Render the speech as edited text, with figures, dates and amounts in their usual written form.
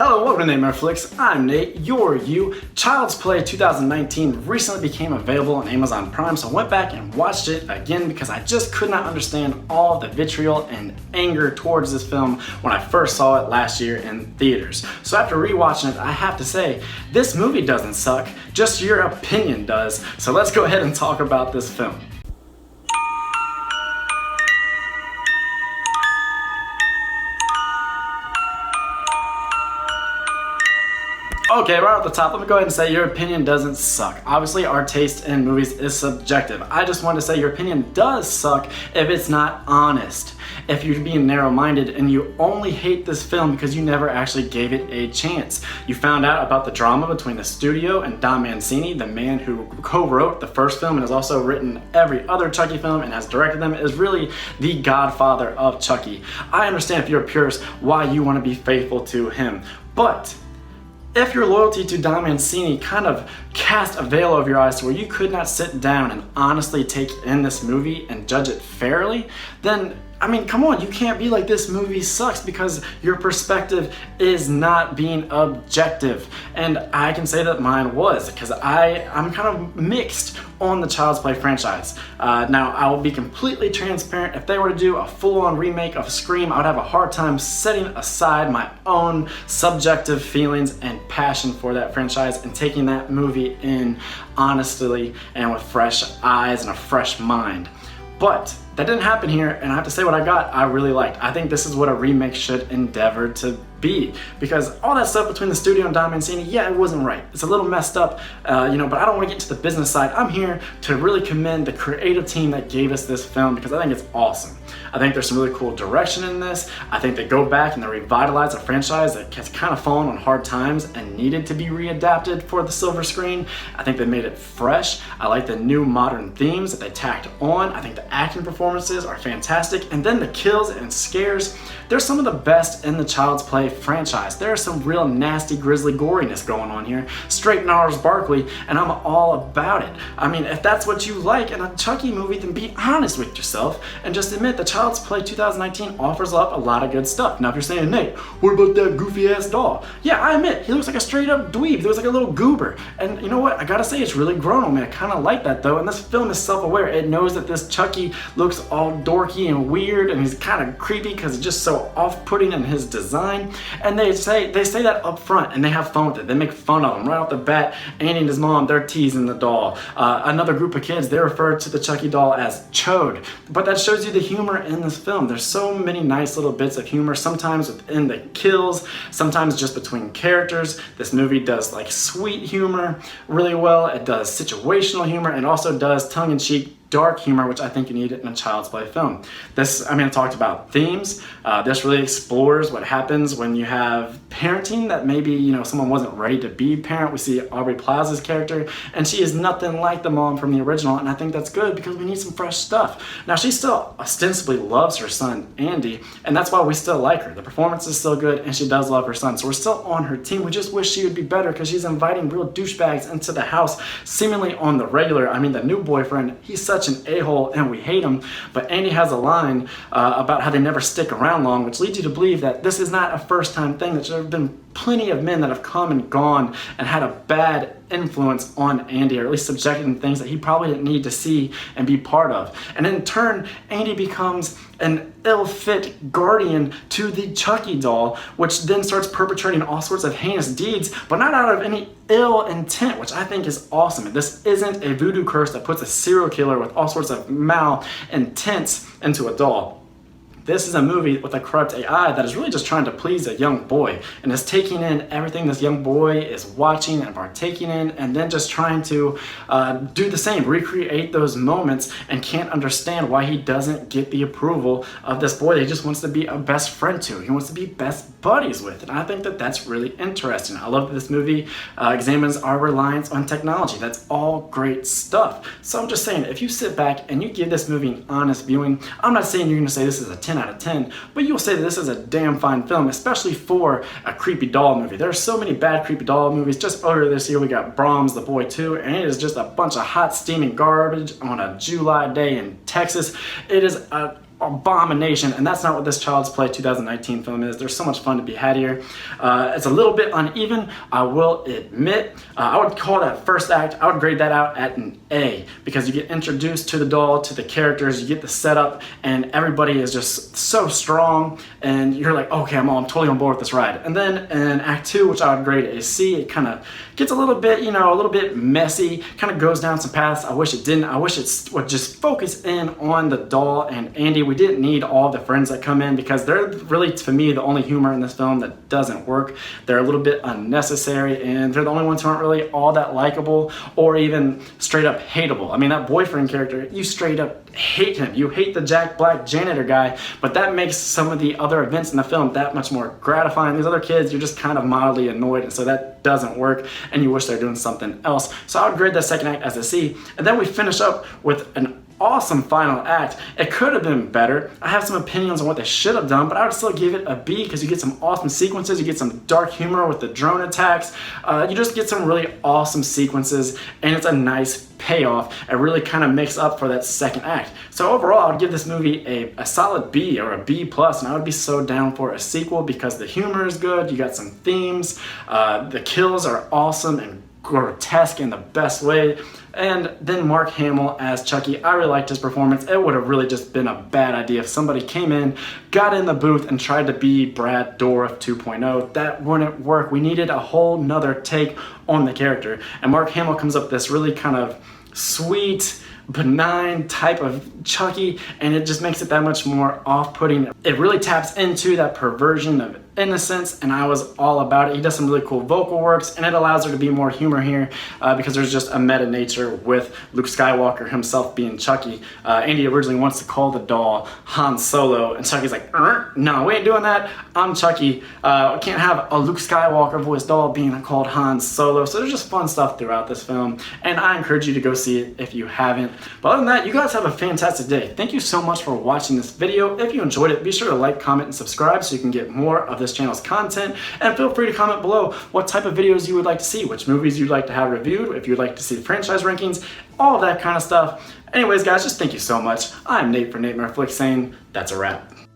Hello, welcome to Nightmare Flicks. I'm Nate, you're you. Child's Play 2019 recently became available on Amazon Prime, so I went back and watched it again because I just could not understand all the vitriol and anger towards this film when I first saw it last year in theaters. So after rewatching it, I have to say, this movie doesn't suck, just your opinion does. So let's go ahead and talk about this film. Okay, right off the top, let me go ahead and say your opinion doesn't suck. Obviously, our taste in movies is subjective. I just wanted to say your opinion does suck if it's not honest. If you're being narrow-minded and you only hate this film because you never actually gave it a chance. You found out about the drama between the studio and Don Mancini, the man who co-wrote the first film and has also written every other Chucky film and has directed them, is really the godfather of Chucky. I understand if you're a purist why you want to be faithful to him, but if your loyalty to Don Mancini kind of cast a veil over your eyes to where you could not sit down and honestly take in this movie and judge it fairly, then I mean, come on, you can't be like this movie sucks because your perspective is not being objective. And I can say that mine was, because I'm kind of mixed on the Child's Play franchise. Now, I will be completely transparent. If they were to do a full-on remake of Scream, I would have a hard time setting aside my own subjective feelings and passion for that franchise and taking that movie in honestly and with fresh eyes and a fresh mind. But that didn't happen here, and I have to say what I really liked. I think this is what a remake should endeavor to be, because all that stuff between the studio and Don Mancini, yeah, it wasn't right. It's a little messed up, but I don't want to get to the business side. I'm here to really commend the creative team that gave us this film because I think it's awesome. I think there's some really cool direction in this. I think they go back and they revitalize a franchise that has kind of fallen on hard times and needed to be readapted for the silver screen. I think they made it fresh. I like the new modern themes that they tacked on. I think the acting performances are fantastic. And then the kills and scares, they're some of the best in the Child's Play franchise. There's some real nasty, grisly goriness going on here. Straight Gnarls Barkley, and I'm all about it. I mean, if that's what you like in a Chucky movie, then be honest with yourself and just admit the Child's Play 2019 offers up a lot of good stuff. Now, if you're saying, Nate, what about that goofy ass doll? Yeah, I admit, he looks like a straight up dweeb. He looks like a little goober. And you know what? I gotta say, it's really grown on me. I kind of like that though. And this film is self-aware. It knows that this Chucky looks all dorky and weird, and he's kind of creepy because he's just so off-putting in his design. And they say that up front, and they have fun with it. They make fun of him right off the bat. Andy and his mom, they're teasing the doll. Another group of kids, they refer to the Chucky doll as Chode. But that shows you the humor in this film. There's so many nice little bits of humor, sometimes within the kills, sometimes just between characters. This movie does like sweet humor really well. It does situational humor, and also does tongue-in-cheek dark humor, which I think you need in a Child's Play film. I talked about themes. This really explores what happens when you have parenting that maybe, someone wasn't ready to be a parent. We see Aubrey Plaza's character, and she is nothing like the mom from the original, and I think that's good because we need some fresh stuff. Now, she still ostensibly loves her son, Andy, and that's why we still like her. The performance is still good, and she does love her son, so we're still on her team. We just wish she would be better because she's inviting real douchebags into the house, seemingly on the regular. I mean, the new boyfriend, he's such an a-hole and we hate him, but Andy has a line about how they never stick around long, which leads you to believe that this is not a first-time thing, that there have been plenty of men that have come and gone and had a bad influence on Andy, or at least subjected him to things that he probably didn't need to see and be part of. And in turn, Andy becomes an ill-fit guardian to the Chucky doll, which then starts perpetrating all sorts of heinous deeds, but not out of any ill intent, which I think is awesome. This isn't a voodoo curse that puts a serial killer with all sorts of malintents into a doll. This is a movie with a corrupt AI that is really just trying to please a young boy and is taking in everything this young boy is watching and partaking in, and then just trying to do the same, recreate those moments, and can't understand why he doesn't get the approval of this boy that he just wants to be a best friend to. He wants to be best buddies with, and I think that that's really interesting. I love that this movie examines our reliance on technology. That's all great stuff. So I'm just saying, if you sit back and you give this movie an honest viewing, I'm not saying you're going to say this is a 10 out of 10, but you'll say that this is a damn fine film, especially for a creepy doll movie. There are so many bad creepy doll movies. Just earlier this year we got Brahms the Boy 2, and it is just a bunch of hot steaming garbage on a July day in Texas. It is an abomination, and that's not what this Child's Play 2019 film is. There's so much fun to be had here. It's a little bit uneven, I will admit. I would call that first act, I would grade that out at an A, because you get introduced to the doll, to the characters, you get the setup, and everybody is just so strong, and you're like, okay, I'm totally on board with this ride. And then in Act 2, which I would grade a C, it kind of gets a little bit, a little bit messy, kind of goes down some paths I wish it didn't. I wish it would just focus in on the doll and Andy. We didn't need all the friends that come in, because they're really, for me, the only humor in this film that doesn't work. They're a little bit unnecessary, and they're the only ones who aren't really all that likable or even straight up hateable. I mean, that boyfriend character, you straight up hate him. You hate the Jack Black janitor guy, but that makes some of the other events in the film that much more gratifying. These other kids, you're just kind of mildly annoyed, and so that doesn't work, and you wish they're doing something else. So I would grade the second act as a C, and then we finish up with an awesome final act. It could have been better. I have some opinions on what they should have done, but I would still give it a B, because you get some awesome sequences, you get some dark humor with the drone attacks, you just get some really awesome sequences, and it's a nice payoff. It really kind of makes up for that second act. So overall, I would give this movie a solid B or a B+, and I would be so down for a sequel, because the humor is good, you got some themes, the kills are awesome and grotesque in the best way. And then Mark Hamill as Chucky, I really liked his performance. It would have really just been a bad idea if somebody came in, got in the booth, and tried to be Brad Dourif 2.0. That wouldn't work. We needed a whole nother take on the character. And Mark Hamill comes up with this really kind of sweet, benign type of Chucky, and it just makes it that much more off-putting. It really taps into that perversion of innocence, and I was all about it. He does some really cool vocal works, and it allows there to be more humor here, because there's just a meta nature with Luke Skywalker himself being Chucky. Andy originally wants to call the doll Han Solo, and Chucky's like, no, we ain't doing that. I'm Chucky. I can't have a Luke Skywalker voiced doll being called Han Solo. So there's just fun stuff throughout this film, and I encourage you to go see it if you haven't. But other than that, you guys have a fantastic day. Thank you so much for watching this video. If you enjoyed it, be sure to like, comment, and subscribe so you can get more of this channel's content, and feel free to comment below what type of videos you would like to see, which movies you'd like to have reviewed, if you'd like to see the franchise rankings, all of that kind of stuff. Anyways, guys, just thank you so much. I'm Nate for Nate Flick saying that's a wrap.